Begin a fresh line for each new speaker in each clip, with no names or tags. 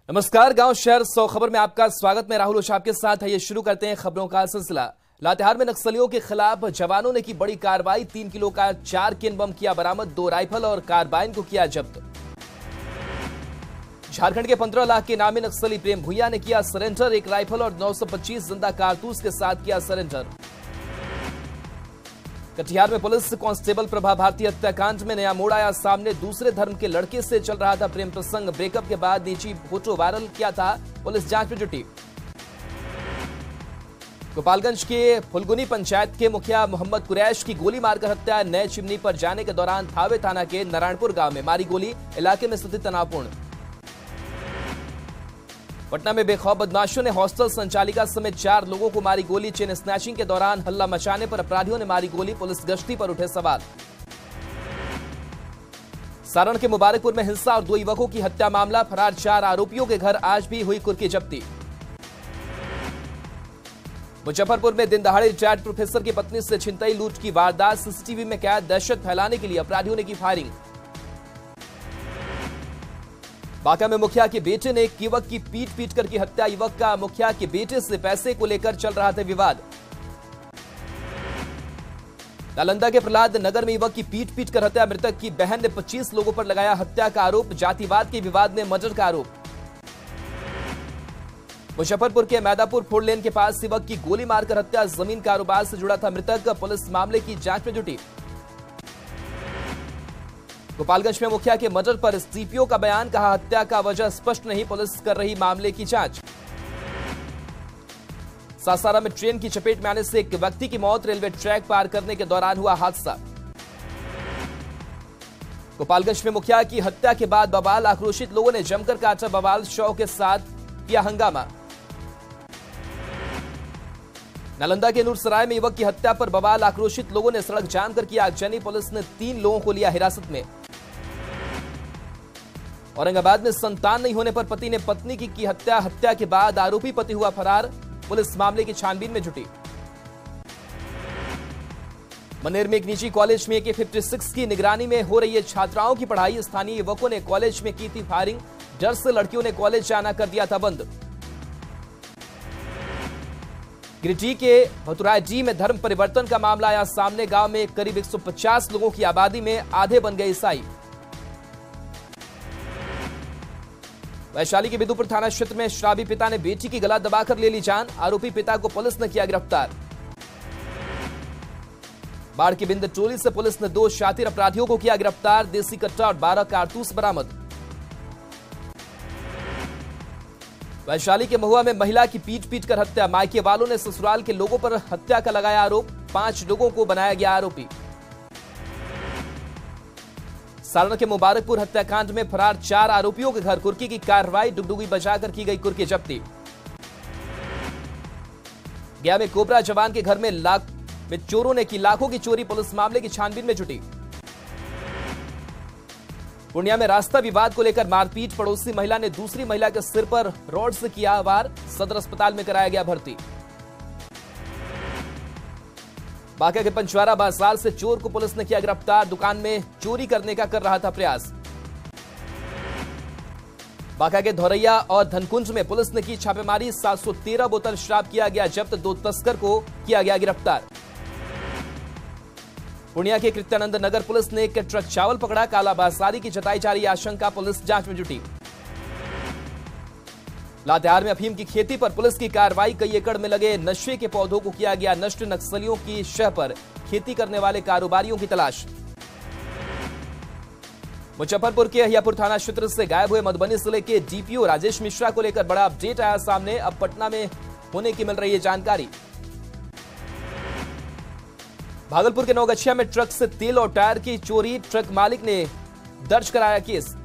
नमस्कार, गांव शहर 100 खबर में आपका स्वागत। मैं राहुल ओझा आपके साथ है। ये शुरू करते हैं खबरों का सिलसिला। लातेहार में नक्सलियों के खिलाफ जवानों ने की बड़ी कार्रवाई। 3 किलो का 4 केन बम किया बरामद। 2 राइफल और कार्बाइन को किया जब्त। झारखंड के 15 लाख के नामी नक्सली प्रेम भुइया ने किया सरेंडर। 1 राइफल और 925 जिंदा कारतूस के साथ किया सरेंडर। कटिहार में पुलिस कांस्टेबल प्रभा भारती हत्याकांड में नया मोड़ आया सामने। दूसरे धर्म के लड़के से चल रहा था प्रेम प्रसंग। ब्रेकअप के बाद निजी फोटो वायरल किया था। पुलिस जांच में जुटी। गोपालगंज के फुलगुनी पंचायत के मुखिया मोहम्मद कुरैश की गोली मारकर हत्या। नए चिमनी पर जाने के दौरान थावे थाना के नारायणपुर गांव में मारी गोली। इलाके में स्थिति तनावपूर्ण। पटना में बेखौफ बदमाशों ने हॉस्टल संचालिका समेत 4 लोगों को मारी गोली। चेन स्नैचिंग के दौरान हल्ला मचाने पर अपराधियों ने मारी गोली। पुलिस गश्ती पर उठे सवाल। सारण के मुबारकपुर में हिंसा और 2 युवकों की हत्या मामला। फरार 4 आरोपियों के घर आज भी हुई कुर्की जब्ती। मुजफ्फरपुर में दिन दहाड़े रिटायर्ड प्रोफेसर की पत्नी से छिनतई लूट की वारदात। सीसीटीवी में कैद। दहशत फैलाने के लिए अपराधियों ने की फायरिंग। बांका में मुखिया के बेटे ने एक युवक की पीट कर की हत्या। युवक का मुखिया के बेटे से पैसे को लेकर चल रहा था विवाद। नालंदा के प्रहलाद नगर में युवक की पीट कर हत्या। मृतक की बहन ने 25 लोगों पर लगाया हत्या का आरोप। जातिवाद के विवाद में मर्डर का आरोप। मुजफ्फरपुर के मैदापुर 4 लेन के पास युवक की गोली मारकर हत्या। जमीन कारोबार से जुड़ा था मृतक। पुलिस मामले की जांच में जुटी। गोपालगंज में मुखिया के मर्डर पर एसडीपीओ का बयान। कहा हत्या का वजह स्पष्ट नहीं। पुलिस कर रही मामले की जांच। सासारा में ट्रेन की चपेट में आने से एक व्यक्ति की मौत। रेलवे ट्रैक पार करने के दौरान हुआ हादसा। गोपालगंज में मुखिया की हत्या के बाद बवाल। आक्रोशित लोगों ने जमकर काटा बवाल। शव के साथ किया हंगामा। नालंदा के नूरसराय में युवक की हत्या पर बवाल। आक्रोशित लोगों ने सड़क जाम कर किया आगजनी। पुलिस ने 3 लोगों को लिया हिरासत में। औरंगाबाद में संतान नहीं होने पर पति ने पत्नी की हत्या। हत्या के बाद आरोपी पति हुआ फरार। पुलिस मामले की छानबीन में जुटी। मनेर में एक निजी कॉलेज में AK-56 की निगरानी में हो रही है छात्राओं की पढ़ाई। स्थानीय युवकों ने कॉलेज में की थी फायरिंग। डर से लड़कियों ने कॉलेज जाना कर दिया था बंद। गिरिडीह के भतुरायडीह में धर्म परिवर्तन का मामला आया सामने। गांव में करीब 150 लोगों की आबादी में आधे बन गए ईसाई। वैशाली के बिदुपुर थाना क्षेत्र में शराबी पिता ने बेटी की गला दबाकर ले ली जान। आरोपी पिता को पुलिस ने किया गिरफ्तार। बाढ़ की बिंद टोली से पुलिस ने 2 शातिर अपराधियों को किया गिरफ्तार। देसी कट्टा और 12 कारतूस बरामद। वैशाली के महुआ में महिला की पीट कर हत्या। मायके वालों ने ससुराल के लोगों पर हत्या का लगाया आरोप। 5 लोगों को बनाया गया आरोपी। सारण के मुबारकपुर हत्याकांड में फरार 4 आरोपियों के घर कुर्की की कार्रवाई। डुगडुगी बजाकर की गई कुर्की जब्ती। गया में कोबरा जवान के घर में चोरों ने की लाखों की चोरी। पुलिस मामले की छानबीन में जुटी। पूर्णिया में रास्ता विवाद को लेकर मारपीट। पड़ोसी महिला ने दूसरी महिला के सिर पर रॉड से किया वार। सदर अस्पताल में कराया गया भर्ती। बांका के पंचवारा बाजार से चोर को पुलिस ने किया गिरफ्तार। दुकान में चोरी करने का कर रहा था प्रयास। बांका के धौरैया और धनकुंज में पुलिस ने की छापेमारी। 713 बोतल शराब किया गया जब्त। 2 तस्कर को किया गया गिरफ्तार। पूर्णिया के कृत्यानंद नगर पुलिस ने एक ट्रक चावल पकड़ा। कालाबाजारी की जताई जा रही आशंका। पुलिस जांच में जुटी। लातेहार में अफीम की खेती पर पुलिस की कार्रवाई। कई एकड़ में लगे नशे के पौधों को किया गया नष्ट। नक्सलियों की शह पर खेती करने वाले कारोबारियों की तलाश। मुजफ्फरपुर के अहियापुर थाना क्षेत्र से गायब हुए मधुबनी जिले के डीपीओ राजेश मिश्रा को लेकर बड़ा अपडेट आया सामने। अब पटना में होने की मिल रही है जानकारी। भागलपुर के नौगछिया में ट्रक से तेल और टायर की चोरी। ट्रक मालिक ने दर्ज कराया केस।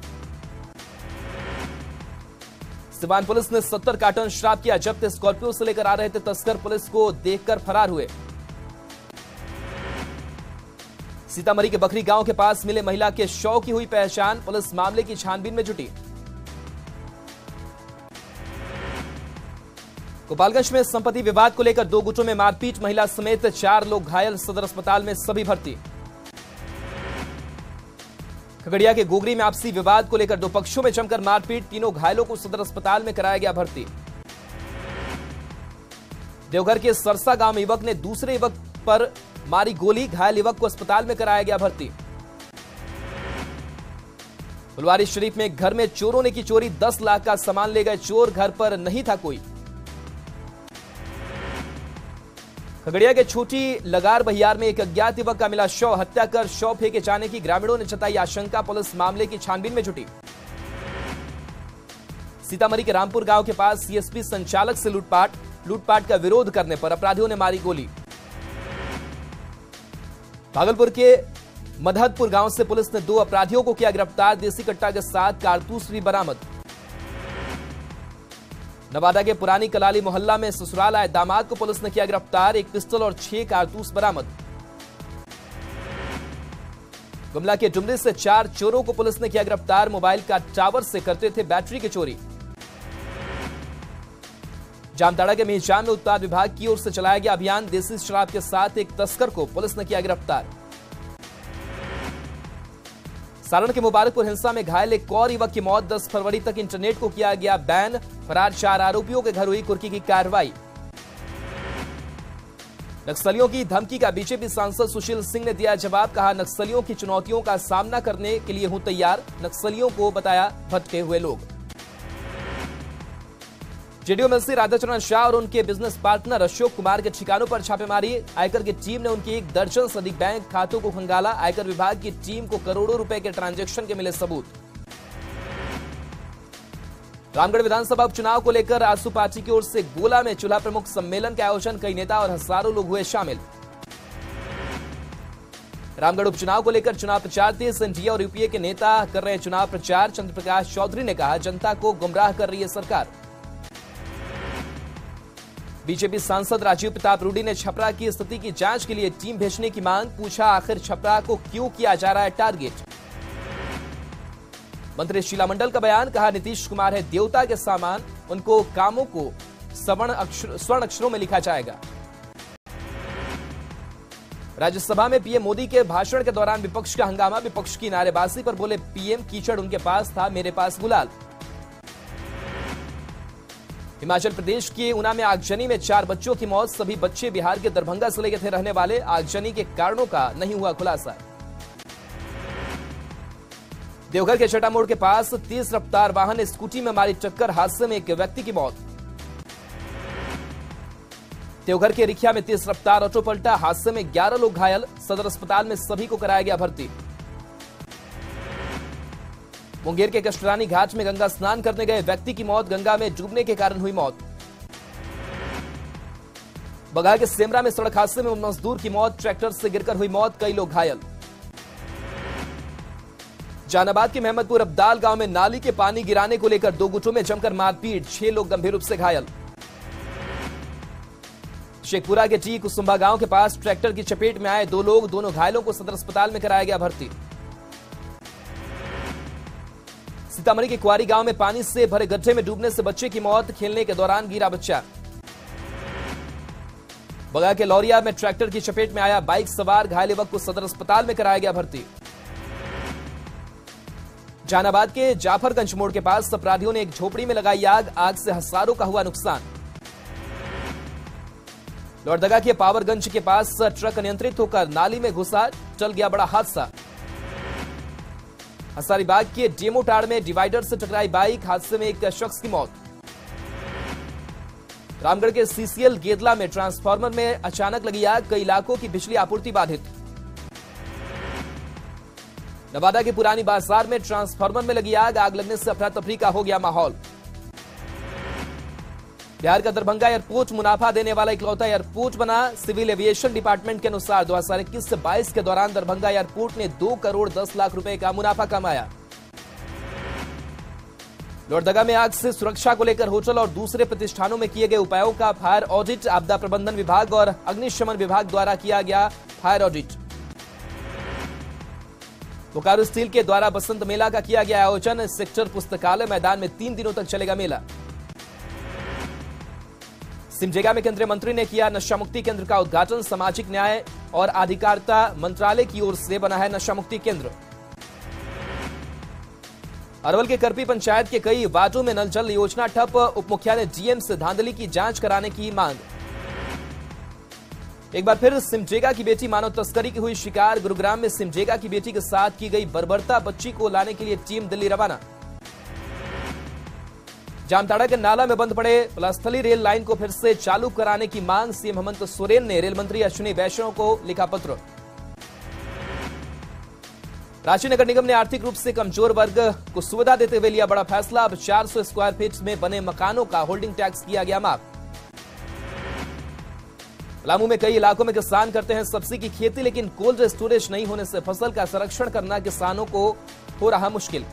सिवान पुलिस ने 70 कार्टन शराब किया जब्त। स्कॉर्पियो से लेकर आ रहे थे तस्कर। पुलिस को देखकर फरार हुए। सीतामढ़ी के बखरी गांव के पास मिले महिला के शव की हुई पहचान। पुलिस मामले की छानबीन में जुटी। गोपालगंज में संपत्ति विवाद को लेकर 2 गुटों में मारपीट। महिला समेत 4 लोग घायल। सदर अस्पताल में सभी भर्ती। खगड़िया के गोगरी में आपसी विवाद को लेकर दो पक्षों में जमकर मारपीट, तीनों घायलों को सदर अस्पताल में कराया गया भर्ती। देवघर के सरसा गांव में युवक ने दूसरे युवक पर मारी गोली, घायल युवक को अस्पताल में कराया गया भर्ती। फुलवारी शरीफ में घर में चोरों ने की चोरी, 10 लाख का सामान ले गए चोर, घर पर नहीं था कोई। खगड़िया के छोटी लगार बहियार में एक अज्ञात युवक का मिला शव, हत्या कर शव फेंके जाने की ग्रामीणों ने जताई आशंका, पुलिस मामले की छानबीन में जुटी। सीतामढ़ी के रामपुर गांव के पास सीएसपी संचालक से लूटपाट का विरोध करने पर अपराधियों ने मारी गोली। भागलपुर के मधतपुर गांव से पुलिस ने 2 अपराधियों को किया गिरफ्तार, देसी कट्टा के साथ कारतूस भी बरामद। नवादा के पुरानी कलाली मोहल्ला में ससुराल आए दामाद को पुलिस ने किया गिरफ्तार, 1 पिस्टल और 6 कारतूस बरामद। गुमला के डुमरी से 4 चोरों को पुलिस ने किया गिरफ्तार, मोबाइल का टावर से करते थे बैटरी की चोरी। जामताड़ा के मेहजाम में उत्पाद विभाग की ओर से चलाया गया अभियान, देसी शराब के साथ एक तस्कर को पुलिस ने किया गिरफ्तार। सारण के मुबारकपुर हिंसा में घायल एक और युवक की मौत, 10 फरवरी तक इंटरनेट को किया गया बैन, फरार 4 आरोपियों के घर हुई कुर्की की कार्रवाई। नक्सलियों की धमकी का बीजेपी सांसद सुशील सिंह ने दिया जवाब, कहा नक्सलियों की चुनौतियों का सामना करने के लिए हूं तैयार, नक्सलियों को बताया भटके हुए लोग। जेडीयू एमएलसी राधाचरण शाह और उनके बिजनेस पार्टनर अशोक कुमार के ठिकानों पर छापेमारी, आयकर की टीम ने उनके 1 दर्जन से अधिक बैंक खातों को खंगाला, आयकर विभाग की टीम को करोड़ों रुपए के ट्रांजैक्शन के मिले सबूत। रामगढ़ विधानसभा उपचुनाव को लेकर आजसू पार्टी की ओर से गोला में चूल्हा प्रमुख सम्मेलन का आयोजन, कई नेता और हजारों लोग हुए शामिल। रामगढ़ उपचुनाव को लेकर चुनाव प्रचार तेज, एनडीए और यूपीए के नेता कर रहे चुनाव प्रचार, चंद्र प्रकाश चौधरी ने कहा जनता को गुमराह कर रही है सरकार। बीजेपी सांसद राजीव प्रताप रूडी ने छपरा की स्थिति की जांच के लिए टीम भेजने की मांग, पूछा आखिर छपरा को क्यों किया जा रहा है टारगेट। मंत्री शीला मंडल का बयान, कहा नीतीश कुमार है देवता के समान, उनको कामों को स्वर्ण अक्षरों में लिखा जाएगा। राज्यसभा में पीएम मोदी के भाषण के दौरान विपक्ष का हंगामा, विपक्ष की नारेबाजी पर बोले पीएम कीचड़ उनके पास था, मेरे पास गुलाल। हिमाचल प्रदेश के ऊना में आगजनी में 4 बच्चों की मौत, सभी बच्चे बिहार के दरभंगा जिले के थे रहने वाले, आगजनी के कारणों का नहीं हुआ खुलासा। देवघर के चटा मोड़ के पास तेज रफ्तार वाहन ने स्कूटी में मारी टक्कर, हादसे में एक व्यक्ति की मौत। देवघर के रिखिया में तेज रफ्तार ऑटो पलटा, हादसे में 11 लोग घायल, सदर अस्पताल में सभी को कराया गया भर्ती। मुंगेर के कष्टरानी घाट में गंगा स्नान करने गए व्यक्ति की मौत, गंगा में डूबने के कारण हुई मौत। बघा के सेमरा में सड़क हादसे में मजदूर की मौत, ट्रैक्टर से गिरकर हुई मौत, कई लोग घायल। जहानाबाद के मेहमदपुर अब्दाल गांव में नाली के पानी गिराने को लेकर 2 गुटों में जमकर मारपीट, 6 लोग गंभीर रूप से घायल। शेखपुरा के टी कुसुम्बा गांव के पास ट्रैक्टर की चपेट में आए 2 लोग, दोनों घायलों को सदर अस्पताल में कराया गया भर्ती। सीतामढ़ी के कुआरी गांव में पानी से भरे गड्ढे में डूबने से बच्चे की मौत, खेलने के दौरान गिरा बच्चा। बगा के लौरिया में ट्रैक्टर की चपेट में आया बाइक सवार, घायल युवक को सदर अस्पताल में कराया गया भर्ती। जहानाबाद के जाफरगंज मोड़ के पास अपराधियों ने एक झोपड़ी में लगाई आग, आग से हजारों का हुआ नुकसान। लोहरदगा के पावरगंज के पास ट्रक अनियंत्रित होकर नाली में घुसा, टल गया बड़ा हादसा। हजारीबाग के डेमोटाड़ में डिवाइडर से टकराई बाइक, हादसे में एक शख्स की मौत। रामगढ़ के सीसीएल गेदला में ट्रांसफार्मर में अचानक लगी आग, कई इलाकों की बिजली आपूर्ति बाधित। नवादा के पुरानी बाजार में ट्रांसफार्मर में लगी आग, आग लगने से अफरा तफरी का हो गया माहौल। बिहार का दरभंगा एयरपोर्ट मुनाफा देने वाला इकलौता एयरपोर्ट बना, सिविल एविएशन डिपार्टमेंट के अनुसार 2021 से 22 के दौरान दरभंगा एयरपोर्ट ने 2 करोड़ 10 लाख रुपए का मुनाफा कमाया। लोहरदगा में आग से सुरक्षा को लेकर होटल और दूसरे प्रतिष्ठानों में किए गए उपायों का फायर ऑडिट, आपदा प्रबंधन विभाग और अग्निशमन विभाग द्वारा किया गया फायर ऑडिट। बोकारो स्टील के द्वारा बसंत मेला का किया गया आयोजन, सेक्टर पुस्तकालय मैदान में 3 दिनों तक चलेगा मेला। सिमडेगा में केंद्रीय मंत्री ने किया नशा मुक्ति केंद्र का उद्घाटन, सामाजिक न्याय और अधिकारिता मंत्रालय की ओर से बना है नशा मुक्ति केंद्र। अरवल के करपी पंचायत के कई वार्डों में नल जल योजना ठप, उप मुखिया ने डीएम से धांधली की जांच कराने की मांग। एक बार फिर सिमडेगा की बेटी मानव तस्करी की हुई शिकार। गुरुग्राम में सिमडेगा की बेटी के साथ की गई बर्बरता, बच्ची को लाने के लिए टीम दिल्ली रवाना। जामताड़ा के नाला में बंद पड़े पलास्थली रेल लाइन को फिर से चालू कराने की मांग। सीएम हेमंत सोरेन ने रेल मंत्री अश्विनी वैष्णव को लिखा पत्र। रांची नगर निगम ने आर्थिक रूप से कमजोर वर्ग को सुविधा देते हुए लिया बड़ा फैसला। अब 400 स्क्वायर फीट में बने मकानों का होल्डिंग टैक्स किया गया माफ। पलामू में कई इलाकों में किसान करते हैं सब्जी की खेती, लेकिन कोल्ड स्टोरेज नहीं होने से फसल का संरक्षण करना किसानों को हो रहा मुश्किल।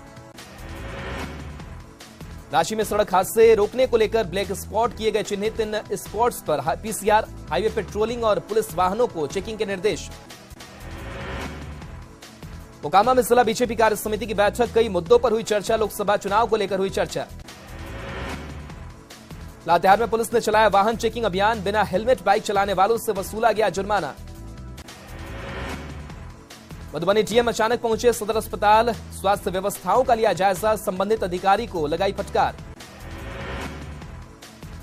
रांची में सड़क हादसे रोकने को लेकर ब्लैक स्पॉट किए गए चिन्हित। इन स्पॉट्स पर पीसीआर, हाईवे पेट्रोलिंग और पुलिस वाहनों को चेकिंग के निर्देश। मोकामा में जिला बीजेपी कार्य समिति की बैठक, कई मुद्दों पर हुई चर्चा। लोकसभा चुनाव को लेकर हुई चर्चा। लातेहार में पुलिस ने चलाया वाहन चेकिंग अभियान, बिना हेलमेट बाइक चलाने वालों से वसूला गया जुर्माना। मधुबनी डीएम अचानक पहुंचे सदर अस्पताल, स्वास्थ्य व्यवस्थाओं का लिया जायजा, संबंधित अधिकारी को लगाई फटकार।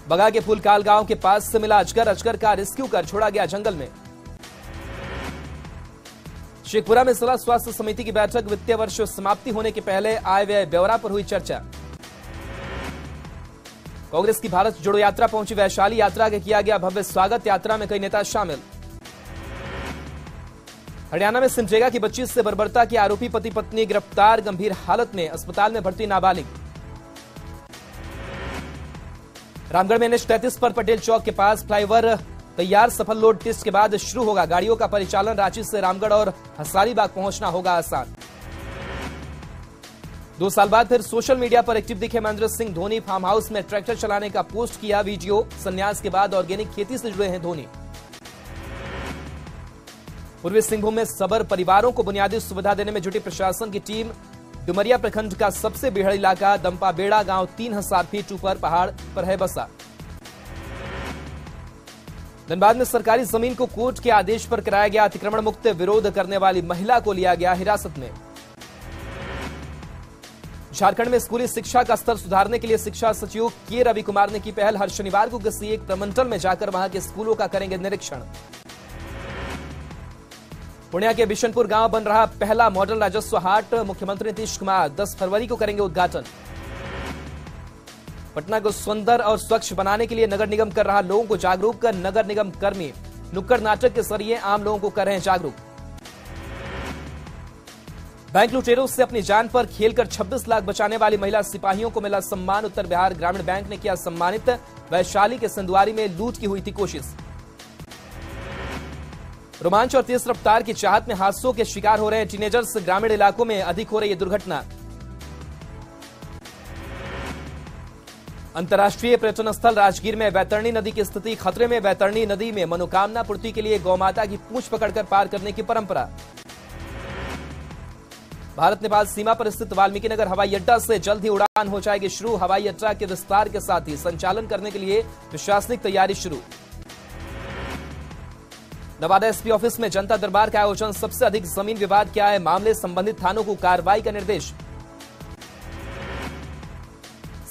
बगा के फूलकाल गांव के पास से मिला अजगर, अजगर का रेस्क्यू कर छोड़ा गया जंगल में। शेखपुरा में जिला स्वास्थ्य समिति की बैठक, वित्तीय वर्ष समाप्ति होने के पहले आय व्यय ब्यौरा पर हुई चर्चा। कांग्रेस की भारत जोड़ो यात्रा पहुंची वैशाली, यात्रा का किया गया भव्य स्वागत। यात्रा में कई नेता शामिल। हरियाणा में सिमडेगा की बच्ची से बर्बरता के आरोपी पति पत्नी गिरफ्तार, गंभीर हालत में अस्पताल में भर्ती नाबालिग। रामगढ़ में NH-33 पर पटेल चौक के पास फ्लाईओवर तैयार, सफल लोड टेस्ट के बाद शुरू होगा गाड़ियों का परिचालन। रांची से रामगढ़ और हजारीबाग पहुंचना होगा आसान। 2 साल बाद फिर सोशल मीडिया पर एक्टिव दिखे महेंद्र सिंह धोनी। फार्म हाउस में ट्रैक्टर चलाने का पोस्ट किया वीडियो। संन्यास के बाद ऑर्गेनिक खेती से जुड़े हैं धोनी। पूर्वी सिंहभूम में सबर परिवारों को बुनियादी सुविधा देने में जुटी प्रशासन की टीम। डुमरिया प्रखंड का सबसे बेहड़ इलाका दंपा बेड़ा गांव 3000 फीट ऊपर पहाड़ पर है बसा। धनबाद में सरकारी जमीन को कोर्ट के आदेश पर कराया गया अतिक्रमण मुक्त, विरोध करने वाली महिला को लिया गया हिरासत में। झारखंड में स्कूली शिक्षा का स्तर सुधारने के लिए शिक्षा सचिव के रवि कुमार ने की पहल। हर शनिवार को किसी एक प्रमंडल में जाकर वहां के स्कूलों का करेंगे निरीक्षण। पुणे के बिशनपुर गांव बन रहा पहला मॉडल राजस्व हाट, मुख्यमंत्री नीतीश कुमार 10 फरवरी को करेंगे उद्घाटन। पटना को सुंदर और स्वच्छ बनाने के लिए नगर निगम कर रहा लोगों को जागरूक कर। नगर निगम कर्मी नुक्कड़ नाटक के जरिए आम लोगों को कर रहे हैं जागरूक। बैंक लुटेरों से अपनी जान पर खेलकर 26 लाख बचाने वाली महिला सिपाहियों को मिला सम्मान। उत्तर बिहार ग्रामीण बैंक ने किया सम्मानित। वैशाली के सिंधुआरी में लूट की हुई थी कोशिश। रोमांच और तेज रफ्तार की चाहत में हादसों के शिकार हो रहे हैं टीनेजर्स। ग्रामीण इलाकों में अधिक हो रही है दुर्घटना। अंतर्राष्ट्रीय पर्यटन स्थल राजगीर में वैतरणी नदी की स्थिति खतरे में। वैतरणी नदी में मनोकामना पूर्ति के लिए गौमाता की पूंछ पकड़कर पार करने की परंपरा। भारत नेपाल सीमा पर स्थित वाल्मीकि नगर हवाई अड्डा से जल्द ही उड़ान हो जाएगी शुरू। हवाई अड्डा के विस्तार के साथ ही संचालन करने के लिए प्रशासनिक तैयारी शुरू। नवादा एसपी ऑफिस में जनता दरबार का आयोजन, सबसे अधिक जमीन विवाद क्या है मामले, संबंधित थानों को कार्रवाई का निर्देश।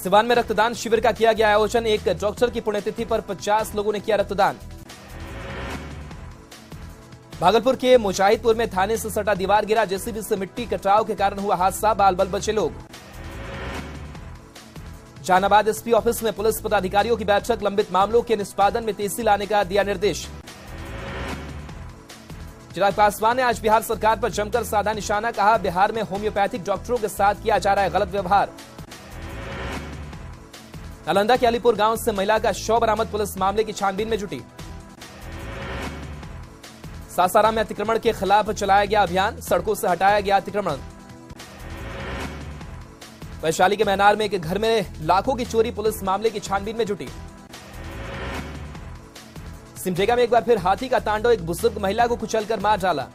सिवान में रक्तदान शिविर का किया गया आयोजन, एक डॉक्टर की पुण्यतिथि पर 50 लोगों ने किया रक्तदान। भागलपुर के मुजाहिदपुर में थाने से सटा दीवार गिरा, जेसीबी से मिट्टी कटाव के कारण हुआ हादसा, बाल बल बचे लोग। जहानाबाद एसपी ऑफिस में पुलिस पदाधिकारियों की बैठक, लंबित मामलों के निष्पादन में तेजी लाने का दिया निर्देश। चिराग पासवान ने आज बिहार सरकार पर जमकर साधा निशाना, कहा बिहार में होम्योपैथिक डॉक्टरों के साथ किया जा रहा है गलत व्यवहार। नालंदा के अलीपुर गांव से महिला का शव बरामद, पुलिस मामले की छानबीन में जुटी। सासाराम में अतिक्रमण के खिलाफ चलाया गया अभियान, सड़कों से हटाया गया अतिक्रमण। वैशाली के मैनार में एक घर में लाखों की चोरी, पुलिस मामले की छानबीन में जुटी। सिमडेगा में एक बार फिर हाथी का तांडव, एक बुजुर्ग महिला को कुचलकर मार डाला।